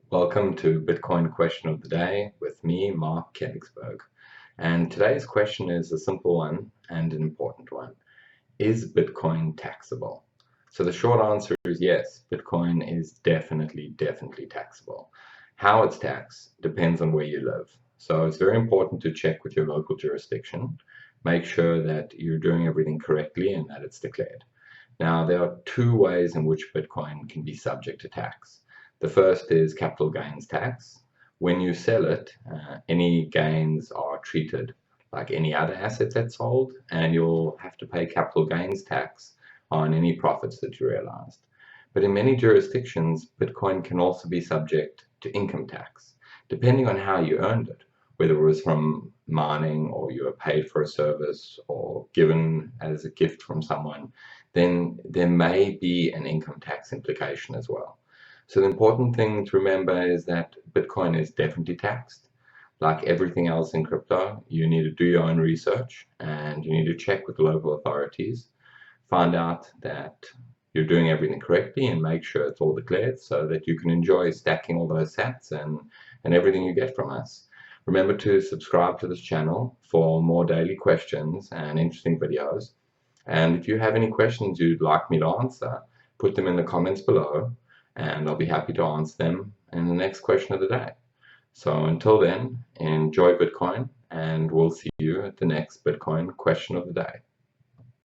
Welcome to Bitcoin Question of the Day with me, Marc Kenigsberg. And today's question is a simple one and an important one. Is Bitcoin taxable? So the short answer is yes, Bitcoin is definitely taxable. How it's taxed depends on where you live. So it's very important to check with your local jurisdiction. Make sure that you're doing everything correctly and that it's declared. Now, there are two ways in which Bitcoin can be subject to tax. The first is capital gains tax. When you sell it, any gains are treated like any other asset that's sold, and you'll have to pay capital gains tax on any profits that you realized. But in many jurisdictions, Bitcoin can also be subject to income tax, depending on how you earned it, whether it was from mining or you were paid for a service or given as a gift from someone, then there may be an income tax implication as well. So the important thing to remember is that Bitcoin is definitely taxed. Like everything else in crypto, you need to do your own research and you need to check with the local authorities, find out that you're doing everything correctly and make sure it's all declared so that you can enjoy stacking all those sats and everything you get from us. Remember to subscribe to this channel for more daily questions and interesting videos. And if you have any questions you'd like me to answer, put them in the comments below and I'll be happy to answer them in the next question of the day. So until then, enjoy Bitcoin and we'll see you at the next Bitcoin question of the day.